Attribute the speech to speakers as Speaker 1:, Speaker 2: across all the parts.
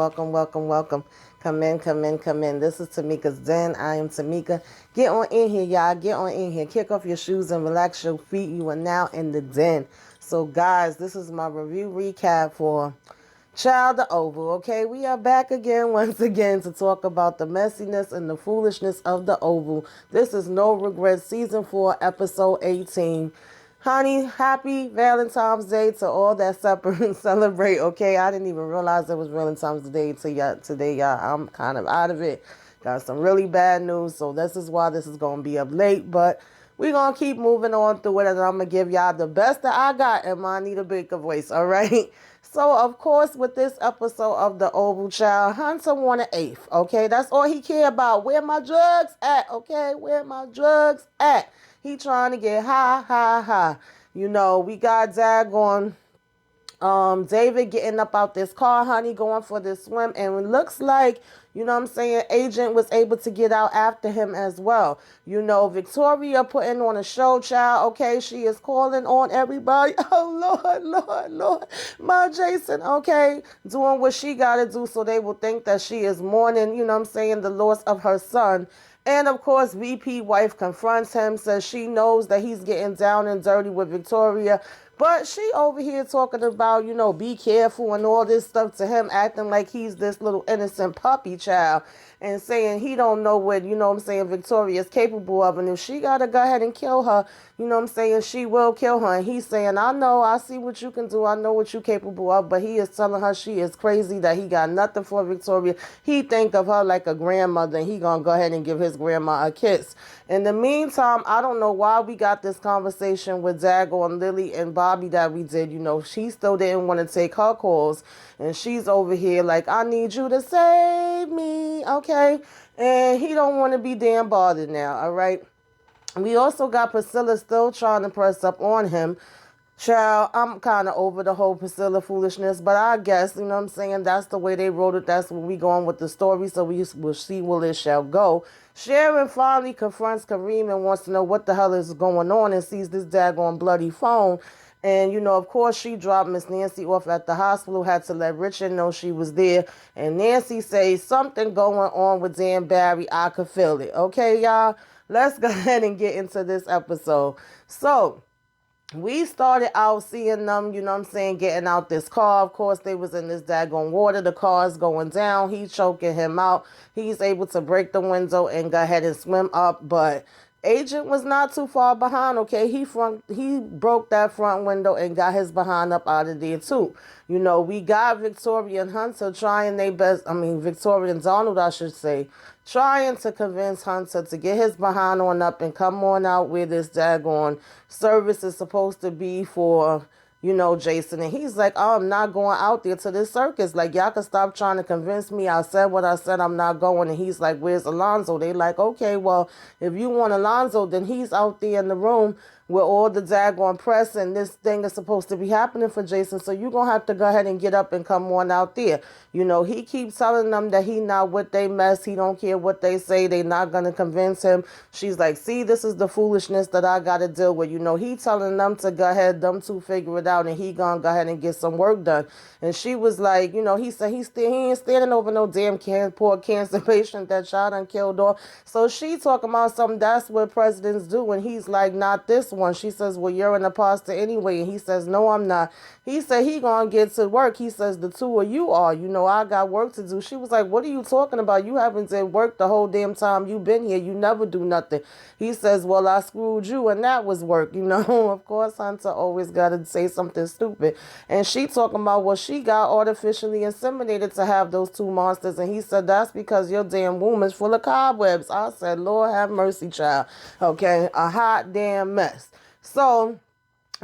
Speaker 1: welcome, welcome, welcome. Come in, come in, come in. This is Tamika's Den. I am Tamika. Get on in here, y'all. Get on in here. Kick off your shoes and relax your feet. You are now in the den. So, guys, this is my review recap for Child the Oval. Okay, we are back again, once again, to talk about the messiness and the foolishness of the Oval. This is No Regrets, Season 4, Episode 18. Honey, happy Valentine's Day to all that celebrate, okay? I didn't even realize it was Valentine's Day today, y'all. I'm kind of out of it. Got some really bad news, so this is why this is going to be up late, but we're going to keep moving on through it, and I'm going to give y'all the best that I got in my Anita Baker voice, all right? So, of course, with this episode of The Oval Child, Hunter wanted eighth, okay? That's all he cared about. Where my drugs at, okay? Where my drugs at? He trying to get high. You know, we got daggone David getting up out this car, honey, going for this swim. And it looks like, you know what I'm saying, Agent was able to get out after him as well. You know, Victoria putting on a show, child. Okay, she is calling on everybody. Oh, Lord. My Jason, okay, doing what she got to do so they will think that she is mourning, you know what I'm saying, the loss of her son. And, of course, VP wife confronts him, says she knows that he's getting down and dirty with Victoria. But she over here talking about, you know, be careful and all this stuff to him, acting like he's this little innocent puppy child and saying he don't know what, you know what I'm saying, Victoria's capable of. And if she got to go ahead and kill her, you know what I'm saying, she will kill her. And he's saying, I know, I see what you can do. I know what you're capable of. But he is telling her she is crazy, that he got nothing for Victoria. He think of her like a grandmother, and he going to go ahead and give his grandma a kiss. In the meantime, I don't know why we got this conversation with Dago and Lily and Bobby that we did. You know, she still didn't want to take her calls. And she's over here like, I need you to save me, okay? And he don't want to be damn bothered now, all right? We also got Priscilla still trying to press up on him. Child, I'm kind of over the whole Priscilla foolishness, but I guess, you know what I'm saying, that's the way they wrote it. That's where we going with the story, so we will see where it shall go. Sharon finally confronts Kareem and wants to know what the hell is going on and sees this daggone bloody phone. And, you know, of course, she dropped Miss Nancy off at the hospital, had to let Richard know she was there. And Nancy says, something going on with Dan Barry. I could feel it. Okay, y'all? Let's go ahead and get into this episode. So, we started out seeing them, you know what I'm saying, getting out this car. Of course, they was in this daggone water. The car's going down. He's choking him out. He's able to break the window and go ahead and swim up. But Agent was not too far behind, okay? He broke that front window and got his behind up out of there, too. You know, we got Victoria and Hunter trying their best. I mean, Victoria and Donald, I should say, trying to convince Hunter to get his behind on up and come on out where this daggone service is supposed to be for, you know, Jason. And he's like, oh, I'm not going out there to this circus. Like, y'all can stop trying to convince me. I said what I said. I'm not going. And he's like, where's Alonzo? They like, okay, well, if you want Alonzo, then he's out there in the room with all the daggone press, and this thing is supposed to be happening for Jason. So you're going to have to go ahead and get up and come on out there. You know, he keeps telling them that he not with they mess. He don't care what they say. They not going to convince him. She's like, see, this is the foolishness that I got to deal with. You know, he telling them to go ahead, them two figure it out, and he going to go ahead and get some work done. And she was like, you know, he said he ain't standing over no damn poor cancer patient that y'all done killed off. So she talking about something, that's what presidents do. And he's like, not this one. She says, well, you're an imposter anyway. And he says, no, I'm not. He said he gonna get to work. He says, the two of you are. You know, I got work to do. She was like, what are you talking about? You haven't did work the whole damn time you been here. You never do nothing. He says, well, I screwed you, and that was work. You know, of course, Hunter always got to say something stupid. And she talking about, well, she got artificially inseminated to have those two monsters. And he said, that's because your damn womb is full of cobwebs. I said, Lord have mercy, child. Okay, a hot damn mess. So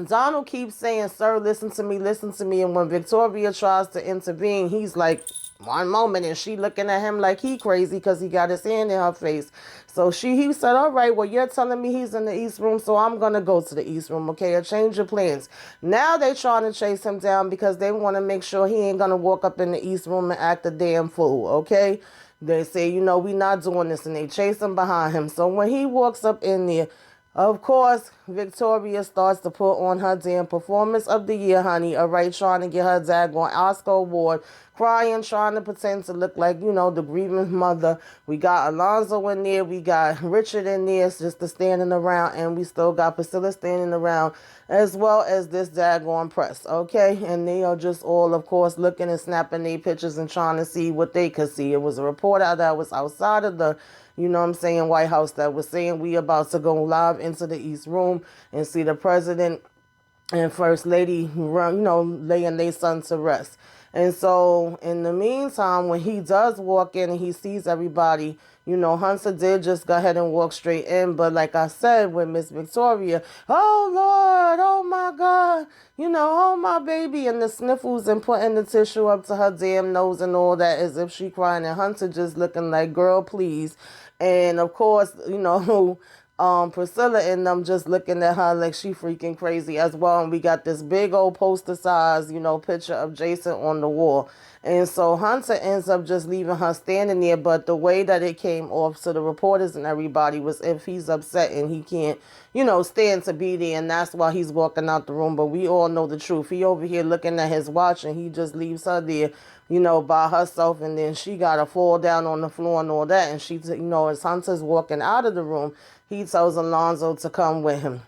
Speaker 1: Donald keeps saying, sir, listen to me. And when Victoria tries to intervene, he's like, one moment. And she looking at him like he crazy because he got his hand in her face. So he said, all right, well, you're telling me he's in the East Room, so I'm going to go to the East Room, okay? Or change your plans. Now they trying to chase him down because they want to make sure he ain't going to walk up in the East Room and act a damn fool, okay? They say, you know, we not doing this, and they chase him behind him. So when he walks up in there, of course, Victoria starts to put on her damn performance of the year, honey. All right, trying to get her daggone Oscar award crying, trying to pretend to look like, the grieving mother. We got Alonzo in there. We got Richard in there just standing around. And we still got Priscilla standing around, as well as this daggone press, okay? And they are just all, of course, looking and snapping their pictures and trying to see what they could see. It was a reporter that was outside of the, White House that was saying we about to go live into the East Room and see the president and First Lady laying their son to rest. And so in the meantime, when he does walk in and he sees everybody, Hunter did just go ahead and walk straight in. But like I said, with Miss Victoria, oh Lord, oh my God, oh my baby, and the sniffles and putting the tissue up to her damn nose and all that, as if she crying, and Hunter just looking like, girl, please. And of course, Priscilla and them just looking at her like she freaking crazy as well. And we got this big old poster size, picture of Jason on the wall. And so Hunter ends up just leaving her standing there. But the way that it came off to the reporters and everybody was if he's upset and he can't, stand to be there. And that's why he's walking out the room. But we all know the truth. He over here looking at his watch and he just leaves her there, by herself. And then she got to fall down on the floor and all that. And she, as Hunter's walking out of the room, he tells Alonzo to come with him.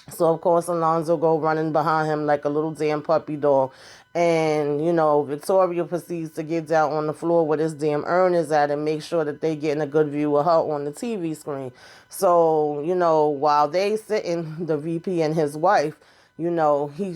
Speaker 1: So, of course, Alonzo go running behind him like a little damn puppy dog. And, Victoria proceeds to get down on the floor where this damn urn is at and make sure that they getting a good view of her on the TV screen. So, while they sitting, the VP and his wife,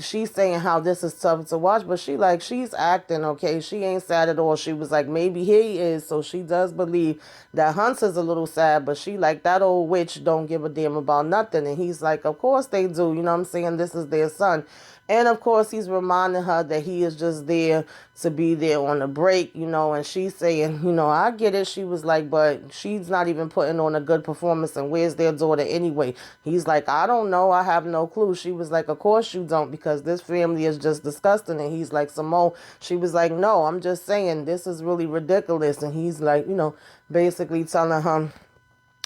Speaker 1: she's saying how this is tough to watch, but she's acting, okay? She ain't sad at all. She was like, maybe he is. So she does believe that Hunter's a little sad, but she like, that old witch don't give a damn about nothing. And he's like, of course they do. You know what I'm saying? This is their son. And of course, he's reminding her that he is just there to be there on a break, and she's saying, I get it. She was like, but she's not even putting on a good performance. And where's their daughter anyway? He's like, I don't know. I have no clue. She was like, of course you don't, because this family is just disgusting. And he's like, Simone, she was like, no, I'm just saying this is really ridiculous. And he's like, basically telling her,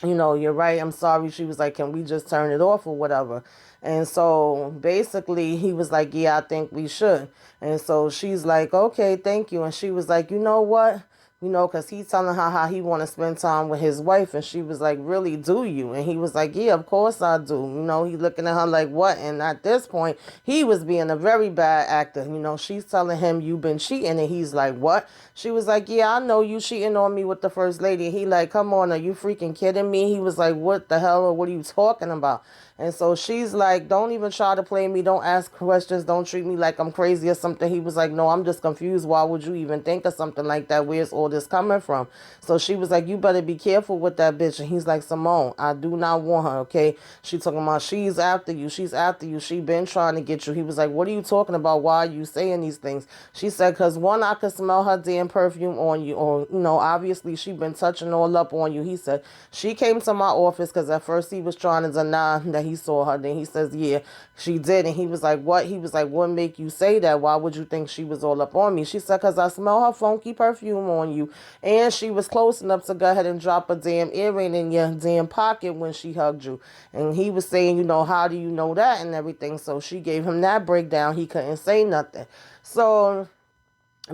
Speaker 1: you're right. I'm sorry. She was like, can we just turn it off or whatever? And so basically he was like, yeah, I think we should. And so she's like, okay, thank you. And she was like, you know what? Because he's telling her how he want to spend time with his wife. And she was like, really, do you? And he was like, yeah, of course I do. He looking at her like, what? And at this point, he was being a very bad actor. She's telling him, you've been cheating. And he's like, what? She was like, yeah, I know you cheating on me with the first lady. And he like, come on, are you freaking kidding me? He was like, what the hell? Or what are you talking about? And so she's like, don't even try to play me. Don't ask questions. Don't treat me like I'm crazy or something. He was like, no, I'm just confused. Why would you even think of something like that? Where's all this coming from? So she was like, you better be careful with that bitch. And he's like, Simone, I do not want her, okay? She talking about she's after you. She's after you. She been trying to get you. He was like, what are you talking about? Why are you saying these things? She said, because one, I could smell her damn perfume on you. Or, obviously she been touching all up on you. He said, she came to my office because at first he was trying to deny that he saw her. Then he says, yeah, she did. And he was like, what? He was like, what make you say that? Why would you think she was all up on me? She said, because I smell her funky perfume on you. And she was close enough to go ahead and drop a damn earring in your damn pocket when she hugged you. And he was saying, how do you know that and everything? So she gave him that breakdown. He couldn't say nothing. So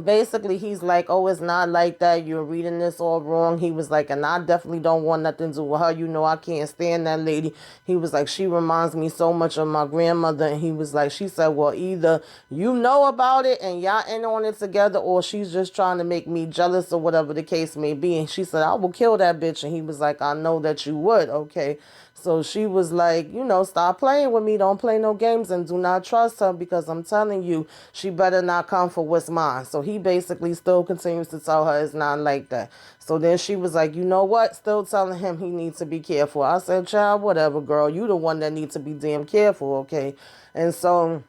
Speaker 1: basically he's like, oh, it's not like that, you're reading this all wrong. He was like, and I definitely don't want nothing to do with her. I can't stand that lady. He was like, she reminds me so much of my grandmother. And he was like, she said, well, either you know about it and y'all in on it together, or she's just trying to make me jealous or whatever the case may be. And she said, I will kill that bitch. And he was like, I know that you would. Okay. So she was like, stop playing with me. Don't play no games and do not trust her, because I'm telling you, she better not come for what's mine. So he basically still continues to tell her it's not like that. So then she was like, you know what? Still telling him he needs to be careful. I said, child, whatever, girl. You the one that needs to be damn careful, okay? And so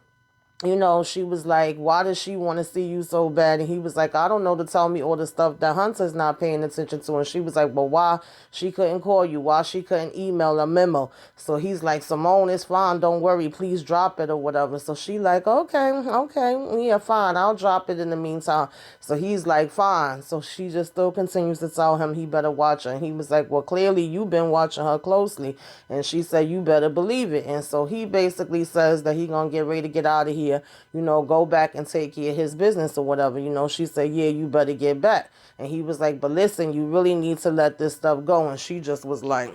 Speaker 1: she was like, why does she want to see you so bad? And he was like, I don't know, to tell me all the stuff that Hunter's not paying attention to. And she was like, well, why she couldn't call you? Why she couldn't email a memo? So he's like, Simone, it's fine. Don't worry. Please drop it or whatever. So she like, okay. Yeah, fine. I'll drop it in the meantime. So he's like, fine. So she just still continues to tell him he better watch her. And he was like, well, clearly you've been watching her closely. And she said, you better believe it. And so he basically says that he gonna get ready to get out of here. here, go back and take care of his business or whatever. She said, yeah, you better get back. And he was like, but listen, you really need to let this stuff go. And she just was like,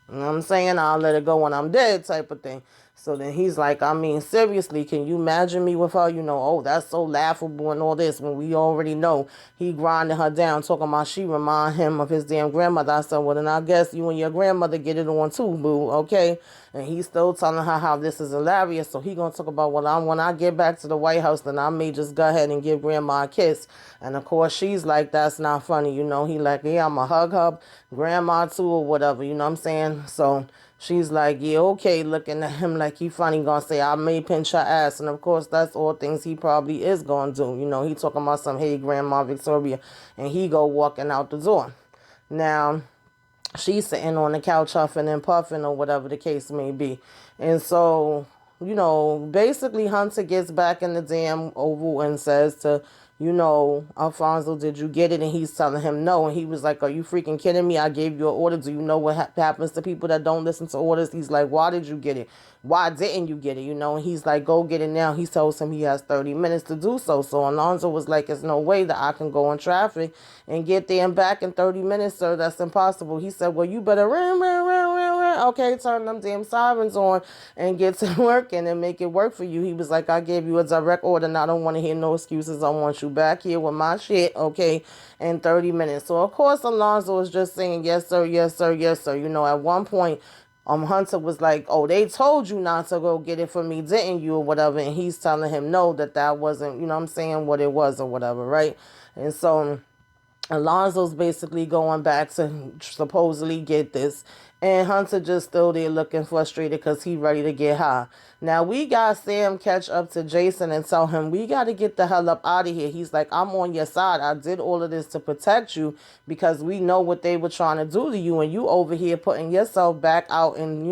Speaker 1: you know what I'm saying? I'll let it go when I'm dead type of thing. So then he's like, I mean, seriously, can you imagine me with her? Oh, that's so laughable and all this when we already know he grinding her down, talking about she remind him of his damn grandmother. I said, well, then I guess you and your grandmother get it on too, boo, okay? And he's still telling her how this is hilarious. So he going to talk about, well, when I get back to the White House, then I may just go ahead and give grandma a kiss. And of course, she's like, that's not funny. He like, yeah, I'm going to hug her grandma too or whatever, you know what I'm saying? So she's like, yeah, okay, looking at him like he funny, gonna say, I may pinch her ass. And of course, that's all things he probably is gonna do. He talking about some, hey, Grandma Victoria, and he go walking out the door. Now, she's sitting on the couch huffing and puffing or whatever the case may be. And so, basically Hunter gets back in the damn Oval and says to, Alfonso, did you get it? And he's telling him no. And he was like, are you freaking kidding me? I gave you an order. Do you know what happens to people that don't listen to orders? He's like, why did you get it? Why didn't you get it? And he's like, go get it now. He tells him he has 30 minutes to do so. So Alonzo was like, there's no way that I can go in traffic and get there and back in 30 minutes, sir. That's impossible. He said, well, you better okay, turn them damn sirens on and get to working and make it work for you. He was like, I gave you a direct order and I don't want to hear no excuses. I want you back here with my shit, okay, in 30 minutes. So, of course, Alonzo was just saying, yes, sir, yes, sir, yes, sir. At one point, Hunter was like, oh, they told you not to go get it for me, didn't you, or whatever. And he's telling him no, that wasn't, what it was or whatever, right? And so Alonzo's basically going back to supposedly get this. And Hunter just still there looking frustrated because he ready to get high. Now, we got Sam catch up to Jason and tell him, we got to get the hell up out of here. He's like, I'm on your side. I did all of this to protect you because we know what they were trying to do to you. And you over here putting yourself back out in,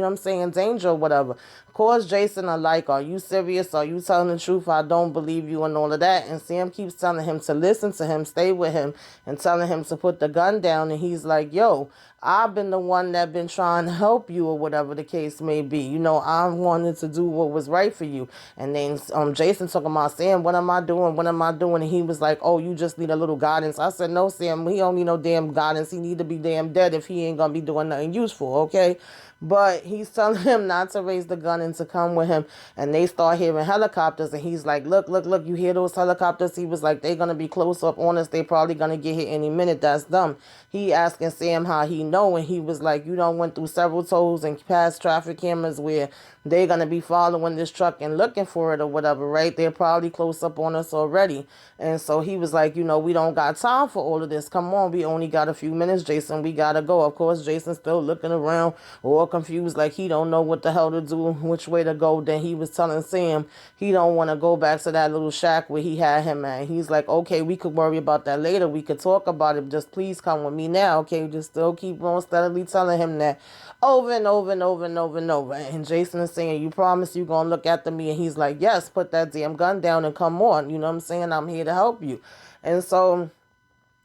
Speaker 1: danger or whatever. Of course, Jason are like, are you serious? Are you telling the truth? I don't believe you and all of that. And Sam keeps telling him to listen to him, stay with him, and telling him to put the gun down. And he's like, yo, I've been the one that been trying to help you or whatever the case may be. I wanted to do what was right for you. And then Jason talking about, Sam, what am I doing? What am I doing? And he was like, oh, you just need a little guidance. I said, no, Sam, he don't need no damn guidance. He need to be damn dead if he ain't going to be doing nothing useful, okay? But he's telling him not to raise the gun and to come with him. And they start hearing helicopters. And he's like, look, you hear those helicopters? He was like, they're going to be close up on us. They probably going to get hit any minute. That's dumb. He asking Sam how he know. And he was like, you done went through several tolls and past traffic cameras where they're going to be following this truck and looking for it or whatever, right? They're probably close up on us already. And so he was like, we don't got time for all of this. Come on, we only got a few minutes, Jason. We got to go. Of course, Jason's still looking around all confused, like he don't know what the hell to do, which way to go. Then he was telling Sam he don't want to go back to that little shack where he had him at. He's like, okay, we could worry about that later. We could talk about it. Just please come with me now, okay? Just still keep on steadily telling him that over and over and over and over and over. And Jason is saying, you promise you gonna look after me? And he's like, yes, put that damn gun down and come on. You know what I'm saying? I'm here to help you. And so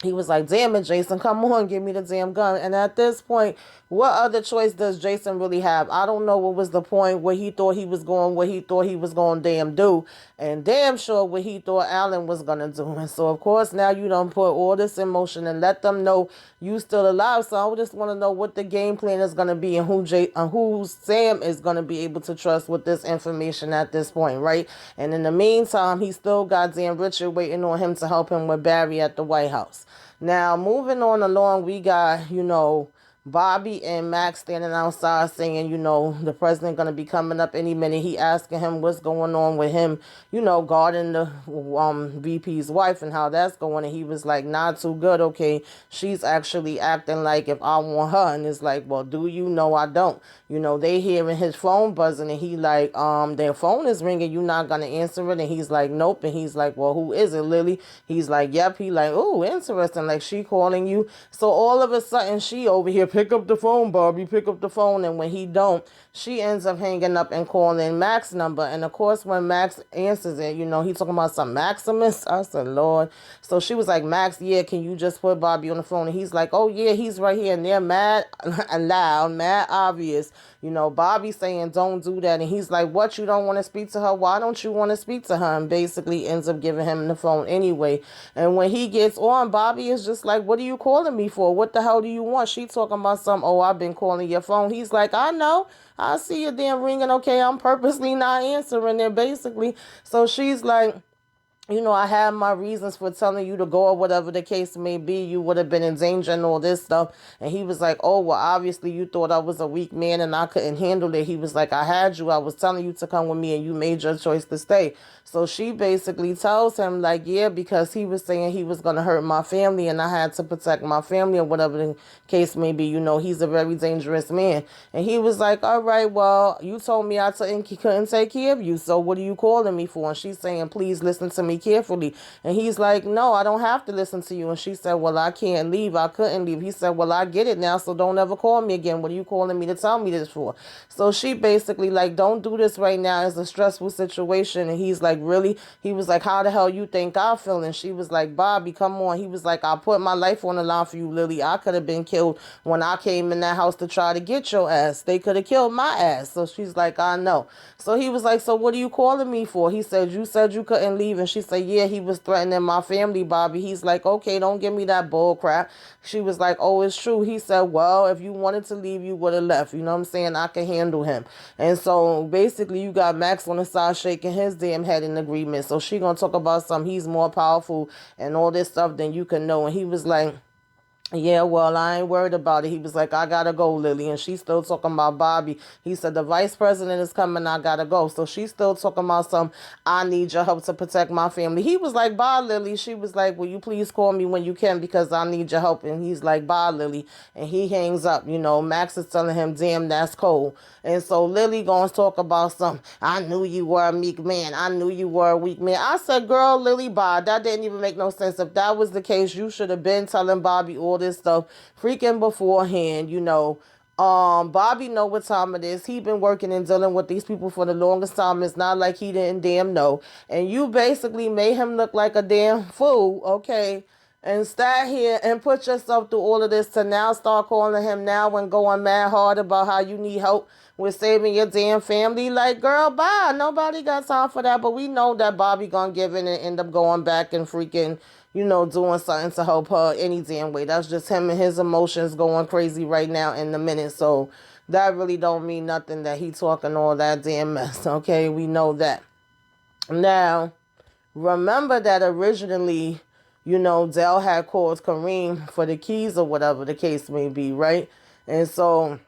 Speaker 1: he was like, damn it, Jason, come on, give me the damn gun. And at this point, what other choice does Jason really have? I don't know what was the point where he thought he was going, what he thought he was going to damn do. And damn sure what he thought Alan was going to do. And so, of course, now you done put all this in motion and let them know you still alive. So I just want to know what the game plan is going to be and who Sam is going to be able to trust with this information at this point, right? And in the meantime, he still got damn Richard waiting on him to help him with Barry at the White House. Now, moving on along, we got, Bobby and Max standing outside saying, the president going to be coming up any minute. He asking him what's going on with him, guarding the VP's wife and how that's going. And he was like, not too good. Okay, she's actually acting like if I want her. And it's like, well, do you know I don't? They hearing his phone buzzing and he like, their phone is ringing. You not going to answer it? And he's like, nope. And he's like, well, who is it, Lily? He's like, yep. He like, oh, interesting. Like she calling you. So all of a sudden she over here pick up the phone, Barbie, pick up the phone. And when he don't, she ends up hanging up and calling Max's number. And of course, when Max answers it, he talking about some Maximus. I said, Lord. So she was like, Max, yeah, can you just put Bobby on the phone? And he's like, oh yeah, he's right here. And they're mad loud, mad obvious. Bobby saying don't do that. And he's like, what, you don't want to speak to her? Why don't you want to speak to her? And basically ends up giving him the phone anyway. And when he gets on, Bobby is just like, what are you calling me for? What the hell do you want? She talking about some, oh, I've been calling your phone. He's like, I know. I see your damn ringing. Okay, I'm purposely not answering it, basically. So she's like, I had my reasons for telling you to go or whatever the case may be. You would have been in danger and all this stuff. And he was like, oh, well, obviously you thought I was a weak man and I couldn't handle it. He was like, I had you. I was telling you to come with me and you made your choice to stay. So she basically tells him like, yeah, because he was saying he was going to hurt my family and I had to protect my family or whatever the case may be. He's a very dangerous man. And he was like, all right, well, you told me I couldn't take care of you. So what are you calling me for? And she's saying, please listen to me carefully. And he's like, no, I don't have to listen to you. And she said, well, I can't leave. I couldn't leave. He said, well, I get it now, so don't ever call me again. What are you calling me to tell me this for? So she basically like, don't do this right now. It's a stressful situation. And he's like, really? He was like, how the hell you think I feel? And she was like, Bobby, come on. He was like, I put my life on the line for you, Lily. I could have been killed when I came in that house to try to get your ass. They could have killed my ass. So she's like, I know. So he was like, so what are you calling me for? He said you couldn't leave. And she said, yeah, he was threatening my family, Bobby. He's like, okay, don't give me that bull crap. She was like, oh, it's true. He said, well, if you wanted to leave, you would have left. You know what I'm saying? I can handle him. And so basically you got Max on the side shaking his damn head in agreement. So she gonna talk about something. He's more powerful and all this stuff than you can know. And he was like, yeah, well, I ain't worried about it. He was like, I gotta go, Lily. And she's still talking about Bobby. He said, the vice president is coming, I gotta go. So she's still talking about some, I need your help to protect my family. He was like, bye, Lily. She was like, will you please call me when you can because I need your help. And he's like, bye, Lily. And he hangs up. Max is telling him, damn, that's cold. And so Lily gonna talk about some, I knew you were a meek man. I knew you were a weak man. I said, girl, Lily, bye. That didn't even make no sense. If that was the case, you should have been telling Bobby all this stuff freaking beforehand. Bobby know what time it is. He been working and dealing with these people for the longest time. It's not like he didn't damn know. And you basically made him look like a damn fool, okay? And stand here and put yourself through all of this to now start calling him now and going mad hard about how you need help with saving your damn family. Like, girl, bye. Nobody got time for that. But we know that Bobby gonna give in and end up going back and freaking, doing something to help her any damn way. That's just him and his emotions going crazy right now in the minute. So that really don't mean nothing that he talking all that damn mess. Okay, we know that. Now, remember that originally, Dell had called Kareem for the keys or whatever the case may be, right? And so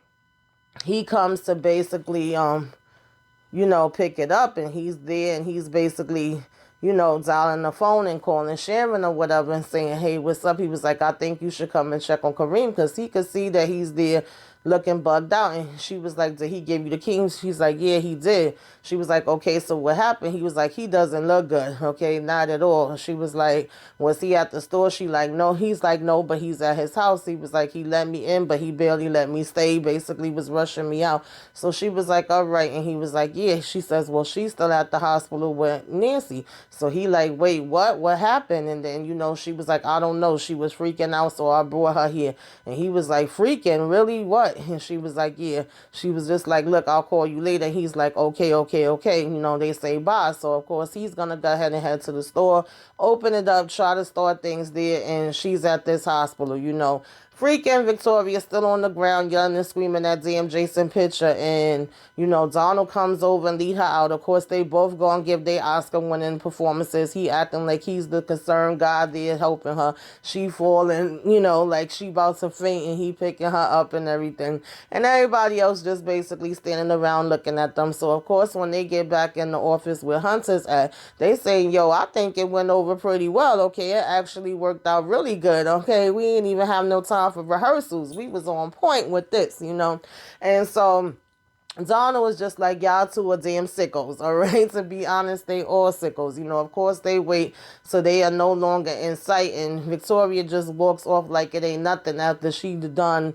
Speaker 1: he comes to basically, pick it up, and he's there, and he's basically, dialing the phone and calling Sharon or whatever and saying, hey, what's up? He was like, I think you should come and check on Kareem because he could see that he's there looking bugged out. And she was like, did he give you the keys? She's like, yeah, he did. She was like, okay, so what happened? He was like, he doesn't look good. Okay, not at all. She was like, was he at the store? She like, no. He's like, no, but he's at his house. He was like, he let me in, but he barely let me stay. Basically was rushing me out. So she was like, all right. And he was like, yeah. She says, well, she's still at the hospital with Nancy. So he like, wait, what? What happened? And then, she was like, I don't know. She was freaking out, so I brought her here. And he was like, freaking? Really? What? And she was like, yeah. She was just like, look, I'll call you later. And he's like, okay. They say bye. So, of course, he's going to go ahead and head to the store, open it up, try to start things there. And she's at this hospital, Freaking Victoria still on the ground yelling and screaming at damn Jason picture. And, Donald comes over and lead her out. Of course, they both go and give their Oscar-winning performances. He acting like he's the concerned guy there helping her. She falling, like she about to faint, and he picking her up and everything. And everybody else just basically standing around looking at them. So, of course, when they get back in the office where Hunter's at, they say, yo, I think it went over pretty well. Okay, it actually worked out really good. Okay, we didn't even have no time for rehearsals. We was on point with this, And so Donna was just like, y'all two are damn sickos, all right? To be honest, they all sickos. Of course they wait so they are no longer in sight, and Victoria just walks off like it ain't nothing after she done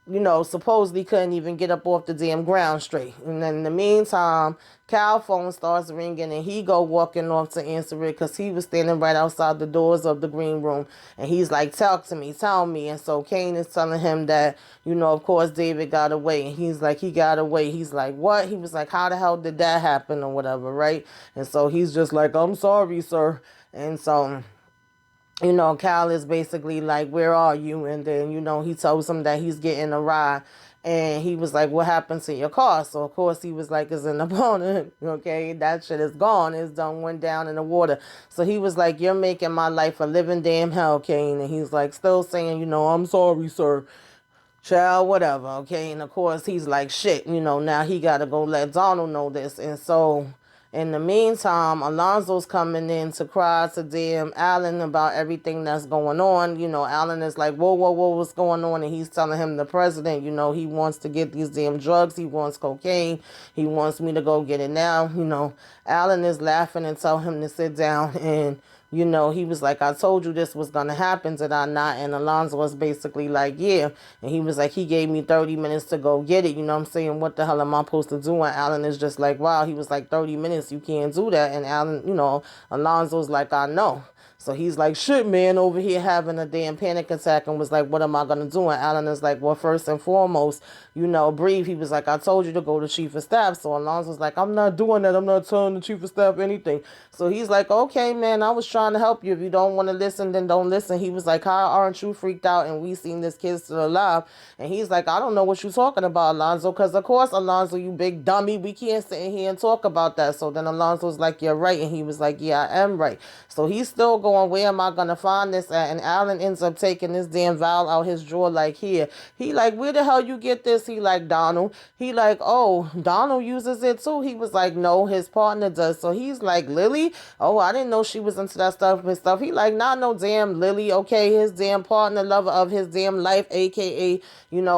Speaker 1: supposedly couldn't even get up off the damn ground straight. And then in the meantime, Cal phone starts ringing and he go walking off to answer it because he was standing right outside the doors of the green room. And he's like, talk to me, tell me. And so Kane is telling him that, of course, David got away. And he's like, he got away. He's like, what? He was like, how the hell did that happen or whatever, right? And so he's just like, I'm sorry, sir. And so Cal is basically like, where are you? And then, he tells him that he's getting a ride. And he was like, what happened to your car? So, of course, he was like, it's in the bonnet. Okay, that shit is gone. It's done, went down in the water. So he was like, you're making my life a living damn hell, Kane. And he's like, still saying, I'm sorry, sir. Child, whatever, okay? And, of course, he's like, shit, now he got to go let Donald know this. And so in the meantime, Alonzo's coming in to cry to damn Alan about everything that's going on. Alan is like, whoa, whoa, whoa, what's going on? And he's telling him the president, he wants to get these damn drugs. He wants cocaine. He wants me to go get it now. Alan is laughing and tell him to sit down. And he was like, I told you this was going to happen, did I not? And Alonzo was basically like, yeah. And he was like, he gave me 30 minutes to go get it. You know what I'm saying? What the hell am I supposed to do? And Alan is just like, wow. He was like, 30 minutes, you can't do that. And Alan, Alonzo's like, I know. So he's like, shit, man, over here having a damn panic attack and was like, what am I going to do? And Alan is like, well, first and foremost, breathe. He was like, I told you to go to Chief of Staff. So Alonzo's like, I'm not doing that. I'm not telling the Chief of Staff anything. So he's like, okay, man, I was trying to help you. If you don't want to listen, then don't listen. He was like, how aren't you freaked out? And we seen this kid still alive. And he's like, I don't know what you're talking about, Alonzo. Because, of course, Alonzo, you big dummy. We can't sit in here and talk about that. So then Alonzo's like, you're right. And he was like, yeah, I am right. So he's still going, where am I going to find this at? And Alan ends up taking this damn vial out his drawer like, here. He like, where the hell you get this? He like, Donald. He like, oh, Donald uses it too. He was like, no, his partner does. So he's like, Lily? Oh, I didn't know she was into that stuff and stuff. He like, not no damn Lily. Okay, his damn partner, lover of his damn life, a.k.a.,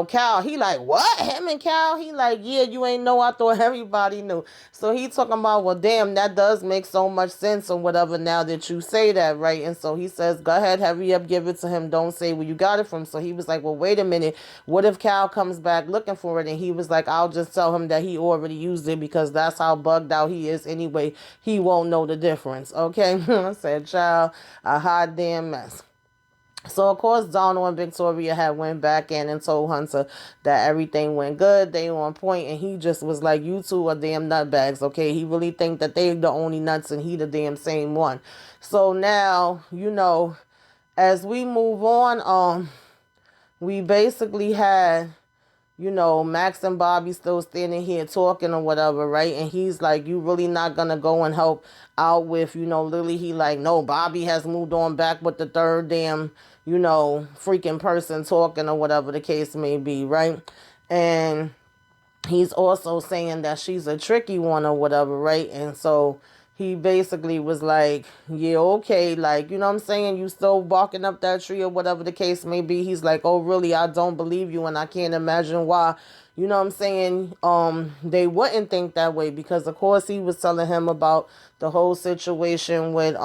Speaker 1: Cal. He like, what? Him and Cal? He like, yeah, you ain't know. I thought everybody knew. So he talking about, well, damn, that does make so much sense or whatever now that you say that, right? And so he says, go ahead, hurry up, give it to him. Don't say where you got it from. So he was like, well, wait a minute. What if Cal comes back looking for it? And he was like, I'll just tell him that he already used it because that's how bugged out he is anyway. He won't know the difference, okay? I said, child, a hot damn mess. So, of course, Donald and Victoria had went back in and told Hunter that everything went good. They were on point, and he just was like, you two are damn nutbags, okay? He really think that they the only nuts and he the damn same one. So now, as we move on, we basically had, Max and Bobby still standing here talking or whatever, right? And he's like, you really not going to go and help out with, Lily? He like, no, Bobby has moved on back with the third damn, freaking person talking or whatever the case may be, right? And he's also saying that she's a tricky one or whatever, right? And so he basically was like, yeah, okay, like, you know what I'm saying? You still barking up that tree or whatever the case may be. He's like, oh, really? I don't believe you, and I can't imagine why, you know what I'm saying, they wouldn't think that way because, of course, he was telling him about the whole situation with,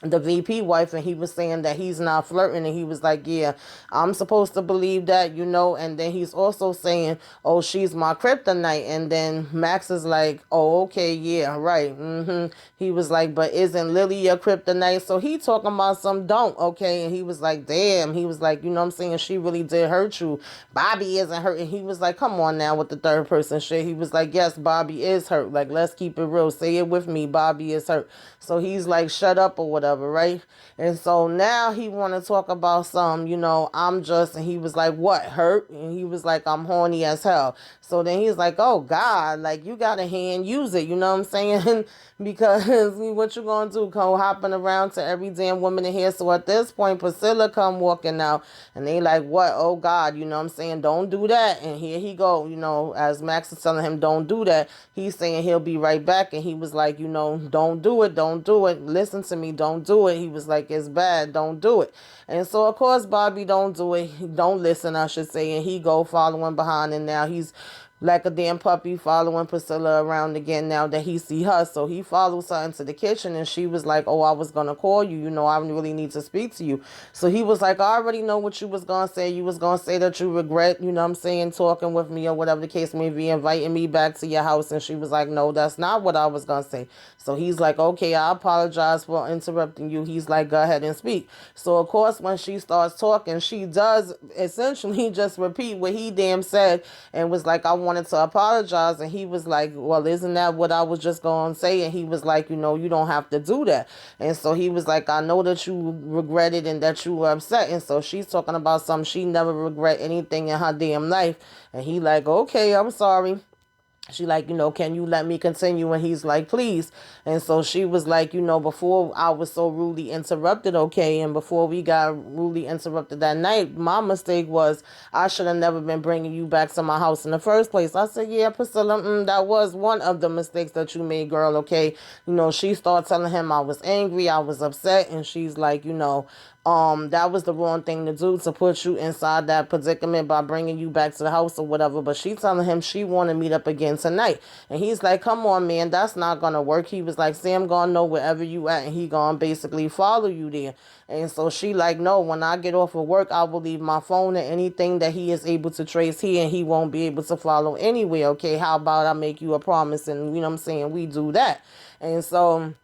Speaker 1: the VP wife, and he was saying that he's not flirting, and he was like, yeah, I'm supposed to believe that, and then he's also saying, oh, she's my kryptonite, and then Max is like, oh, okay, yeah, right, he was like, but isn't Lily your kryptonite? So he talking about some don't, okay, and he was like, damn, he was like, you know what I'm saying, she really did hurt you, Bobby isn't hurt, and he was like, come on now with the third person shit. He was like, yes, Bobby is hurt, like, let's keep it real, say it with me, Bobby is hurt. So he's like, shut up or whatever, right? And so now he want to talk about some, I'm just, and he was like, what, hurt? And he was like, I'm horny as hell. So then he's like, oh God, like, you got a hand, use it, you know what I'm saying? Because what you gonna do, come hopping around to every damn woman in here. So at this point, Priscilla come walking out, and they like, what? Oh God, you know what I'm saying? Don't do that. And here he go, as Max is telling him, don't do that. He's saying he'll be right back, and he was like, don't do it, don't do it. Listen to me, don't do it. He was like, it's bad, don't do it. And so of course Bobby don't do it, don't listen, I should say, and he go following behind, and now he's like a damn puppy following Priscilla around again now that he see her. So he follows her into the kitchen, and she was like, oh, I was going to call you. I really need to speak to you. So he was like, I already know what you was going to say. You was going to say that you regret, what I'm saying, talking with me or whatever the case may be, inviting me back to your house. And she was like, no, that's not what I was going to say. So he's like, okay, I apologize for interrupting you. He's like, go ahead and speak. So, of course, when she starts talking, she does essentially just repeat what he damn said and was like, I wanted to apologize. And he was like, well, isn't that what I was just going to say? And he was like, you don't have to do that. And so he was like, I know that you regretted and that you were upset. And so she's talking about something. She never regret anything in her damn life. And he like, okay, I'm sorry. She like, can you let me continue? And he's like, please. And so she was like, before I was so rudely interrupted, okay, and before we got rudely interrupted that night, my mistake was I should have never been bringing you back to my house in the first place. I said, yeah, Priscilla, that was one of the mistakes that you made, girl, okay. She started telling him I was angry, I was upset, and she's like, that was the wrong thing to do, to put you inside that predicament by bringing you back to the house or whatever. But she telling him she want to meet up again tonight. And he's like, come on, man, that's not going to work. He was like, Sam gonna know wherever you at, and he gonna basically follow you there. And so she like, no, when I get off of work, I will leave my phone and anything that he is able to trace here, and he won't be able to follow anywhere. Okay, how about I make you a promise, and we do that. And so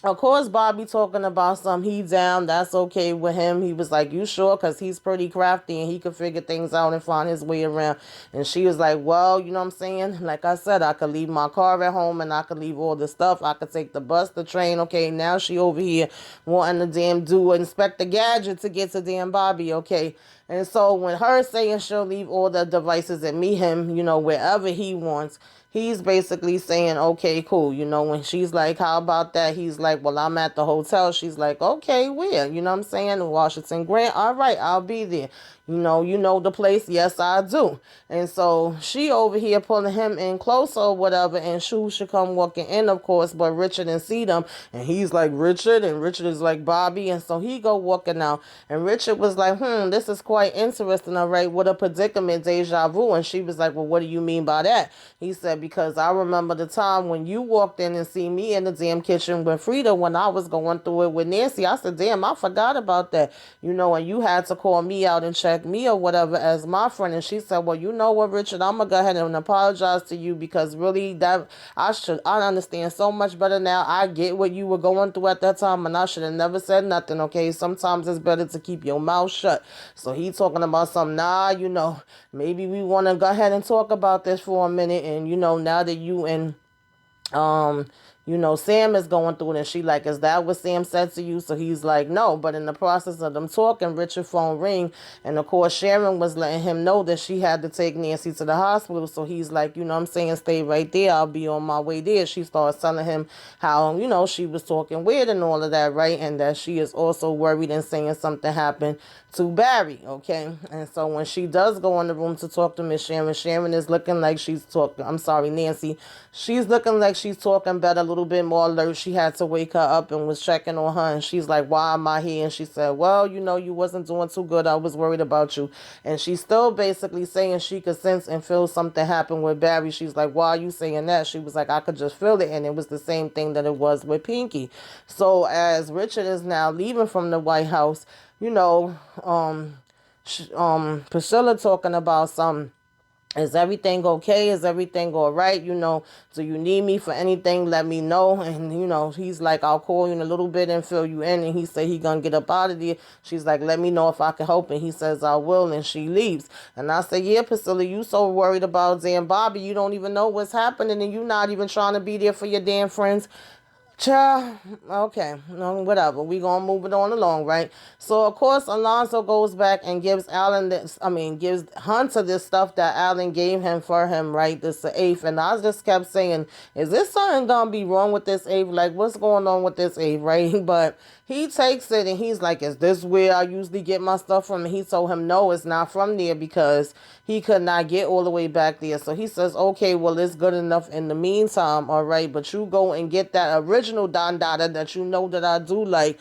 Speaker 1: of course, Bobby talking about he down. That's okay with him. He was like, you sure? Because he's pretty crafty and he could figure things out and find his way around. And she was like, well, like I said, I could leave my car at home and I could leave all the stuff. I could take the bus, the train. Okay, now she over here wanting to damn do Inspector Gadget to get to damn Bobby. Okay. And so when her saying she'll leave all the devices and meet him, wherever he wants, he's basically saying, okay, cool. When she's like, how about that? He's like, well, I'm at the hotel. She's like, okay, where? I'm saying? Washington Grant. All right, I'll be there. You know the place. Yes, I do. And so she over here pulling him in closer or whatever, and Shu should come walking in, of course, but Richard didn't see them, and he's like, Richard, and Richard is like, Bobby, and so he go walking out, and Richard was like, this is quite interesting, all right, what a predicament, deja vu. And she was like, well, what do you mean by that? He said, because I remember the time when you walked in and see me in the damn kitchen with Frida when I was going through it with Nancy. I said, damn, I forgot about that, and you had to call me out and check me or whatever as my friend. And she said, well, you know what, Richard, I'm gonna go ahead and apologize to you, because really that I understand so much better now. I get what you were going through at that time, and I should have never said nothing. Okay, sometimes it's better to keep your mouth shut. So he talking about something, maybe we want to go ahead and talk about this for a minute. And now that you and Sam is going through it, and she like, is that what Sam said to you? So he's like, no. But in the process of them talking, Richard's phone ring, and of course Sharon was letting him know that she had to take Nancy to the hospital. So he's like, stay right there. I'll be on my way there. She starts telling him how, she was talking weird and all of that, right? And that she is also worried and saying something happened to Barry, okay? And so when she does go in the room to talk to Miss Sharon, Sharon is looking like she's talking, Nancy, she's looking like she's talking better, a little bit more alert. She had to wake her up and was checking on her, and she's like, why am I here? And she said, well, you wasn't doing too good. I was worried about you. And she's still basically saying she could sense and feel something happen with Barry. She's like, why are you saying that? She was like, I could just feel it, and it was the same thing that it was with Pinky. So as Richard is now leaving from the White House, Priscilla talking about is everything okay? Is everything all right? Do you need me for anything? Let me know. And, he's like, I'll call you in a little bit and fill you in. And he said he gonna get up out of there. She's like, let me know if I can help. And he says, I will. And she leaves. And I say, yeah, Priscilla, you so worried about Dan Bobby. You don't even know what's happening. And you not even trying to be there for your damn friends. Child, okay, no, whatever. We gonna move it on along, right? So of course Alonzo goes back and gives gives Hunter this stuff that Alan gave him for him, right? This the eighth, and I just kept saying, is this something gonna be wrong with this eighth? Like, what's going on with this eighth, right? But he takes it and he's like, is this where I usually get my stuff from? And he told him, no, it's not from there, because he could not get all the way back there. So he says, okay, well, it's good enough in the meantime, all right, but you go and get that original original Don Dada that you know that I do like.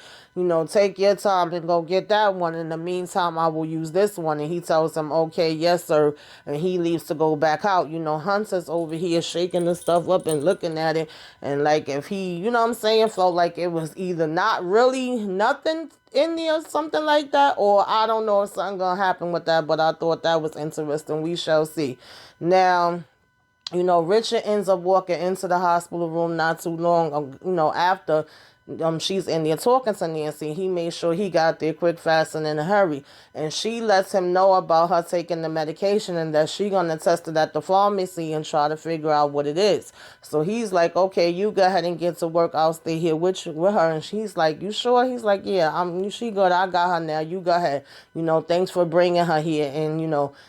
Speaker 1: Take your time and go get that one. In the meantime, I will use this one. And he tells him, okay, yes, sir. And he leaves to go back out. Hunter's over here shaking the stuff up and looking at it. And like if he, felt like it was either not really nothing in there or something like that, or I don't know if something gonna happen with that, but I thought that was interesting. We shall see. Now, Richard ends up walking into the hospital room not too long, after she's in there talking to Nancy. He made sure he got there quick, fast, and in a hurry. And she lets him know about her taking the medication and that she gonna test it at the pharmacy and try to figure out what it is. So he's like, okay, you go ahead and get to work. I'll stay here with her. And she's like, you sure? He's like, yeah, she good. I got her now. You go ahead. Thanks for bringing her here. And,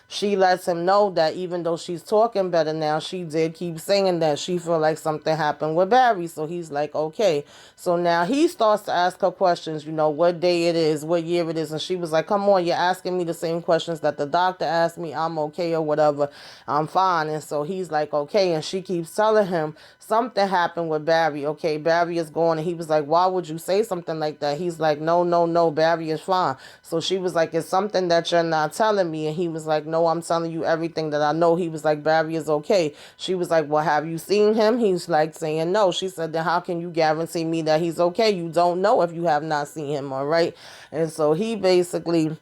Speaker 1: she lets him know that even though she's talking better now, she did keep saying that she feel like something happened with Barry. So he's like, okay. So now he starts to ask her questions, what day it is, what year it is. And she was like, come on, you're asking me the same questions that the doctor asked me. I'm okay or whatever. I'm fine. And so he's like, okay. And she keeps telling him something happened with Barry. Okay, Barry is gone. And he was like, why would you say something like that? He's like, no, Barry is fine. So she was like, it's something that you're not telling me. And he was like, no, I'm telling you everything that I know. He was like, Barry is okay. She was like, well, have you seen him? He's like saying no. She said, then how can you guarantee me that he's okay? You don't know if you have not seen him, all right? And so he basically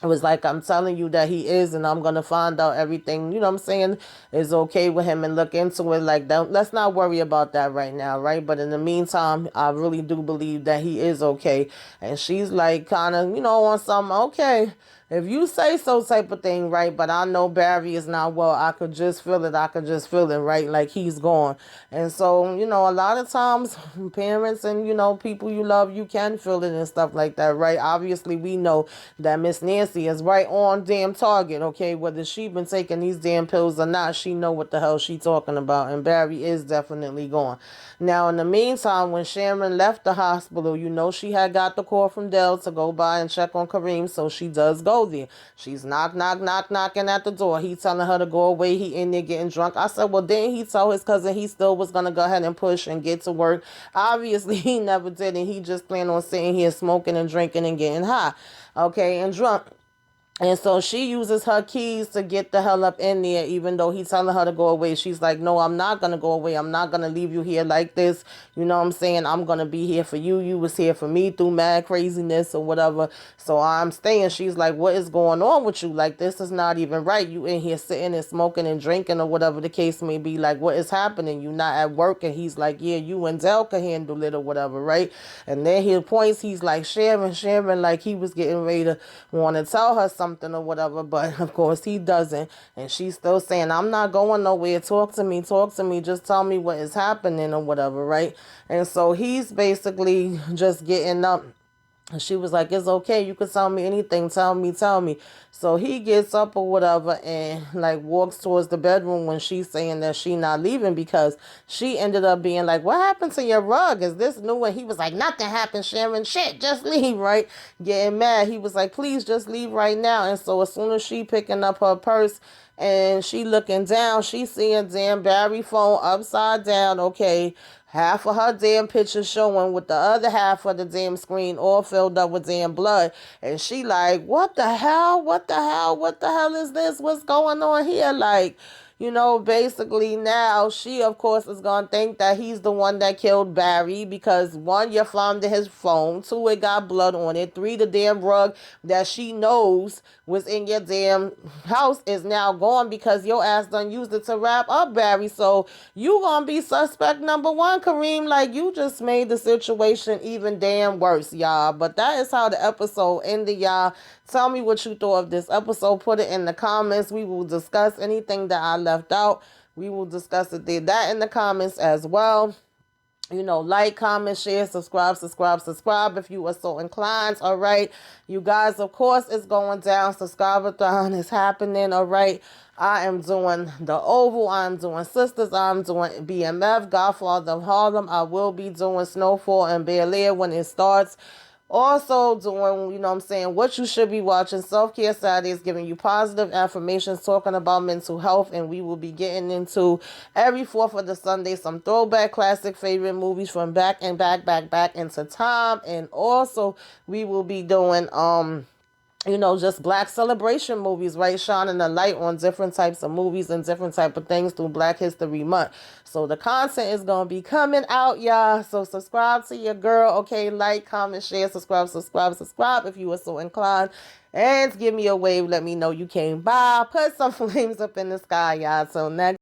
Speaker 1: was like, I'm telling you that he is, and I'm going to find out everything, is okay with him and look into it. Like, let's not worry about that right now, right? But in the meantime, I really do believe that he is okay. And she's like, kind of, on something, okay, if you say so type of thing, right? But I know Barry is not well. I could just feel it, right? Like he's gone. And so, a lot of times parents and, people you love, you can feel it and stuff like that, right? Obviously, we know that Miss Nancy is right on damn target, okay? Whether she been taking these damn pills or not, she know what the hell she talking about. And Barry is definitely gone. Now, in the meantime, when Sharon left the hospital, she had got the call from Dell to go by and check on Kareem. So she does go there. She's knocking at the door. He telling her to go away. He in there getting drunk. I said, well, didn't he tell his cousin he still was going to go ahead and push and get to work? Obviously, he never did. And he just planned on sitting here smoking and drinking and getting high. Okay, and drunk. And so she uses her keys to get the hell up in there, even though he's telling her to go away. She's like, no, I'm not going to go away. I'm not going to leave you here like this. You know what I'm saying? I'm going to be here for you. You was here for me through mad craziness or whatever. So I'm staying. She's like, what is going on with you? Like, this is not even right. You in here sitting and smoking and drinking or whatever the case may be. Like, what is happening? You not at work? And he's like, yeah, you and Dell can handle it or whatever, right? And then he points, he's like, Sharon, like he was getting ready to want to tell her something or whatever, but of course he doesn't. And she's still saying, I'm not going nowhere. Talk to me. Just tell me what is happening or whatever, right? And so he's basically just getting up. And she was like, it's okay. You can tell me anything. Tell me. So he gets up or whatever and like walks towards the bedroom when she's saying that she not leaving because she ended up being like, what happened to your rug? Is this new? And he was like, nothing happened, Sharon. Shit, just leave, right? Getting mad. He was like, please just leave right now. And so as soon as she picking up her purse and she looking down, she seeing damn Barry phone upside down, okay? Half of her damn picture showing with the other half of the damn screen all filled up with damn blood. And she like, what the hell is this? What's going on here? Like, basically now she, of course, is going to think that he's the one that killed Barry because, one, you found his phone. Two, it got blood on it. Three, the damn rug that she knows was in your damn house is now gone because your ass done used it to wrap up Barry. So you going to be suspect number one, Kareem. Like, you just made the situation even damn worse, y'all. But that is how the episode ended, y'all. Tell me what you thought of this episode. Put it in the comments. We will discuss anything that I left out. We will discuss it there. That in the comments as well. Like, comment, share, subscribe if you are so inclined. All right. You guys, of course, it's going down. Subscribe-a-thon is happening. All right. I am doing The Oval. I'm doing Sisters. I'm doing BMF, Godfather of Harlem. I will be doing Snowfall and Bel Air when it starts. Also doing, you know what I'm saying, what you should be watching. Self-Care Saturdays, giving you positive affirmations, talking about mental health, and we will be getting into every fourth of the Sunday some throwback classic favorite movies from back into time. And also we will be doing just Black celebration movies, right? Shining a light on different types of movies and different type of things through Black History Month. So the content is going to be coming out, y'all. So subscribe to your girl, okay? Like, comment, share, subscribe if you are so inclined. And give me a wave. Let me know you came by. Put some flames up in the sky, y'all. So next.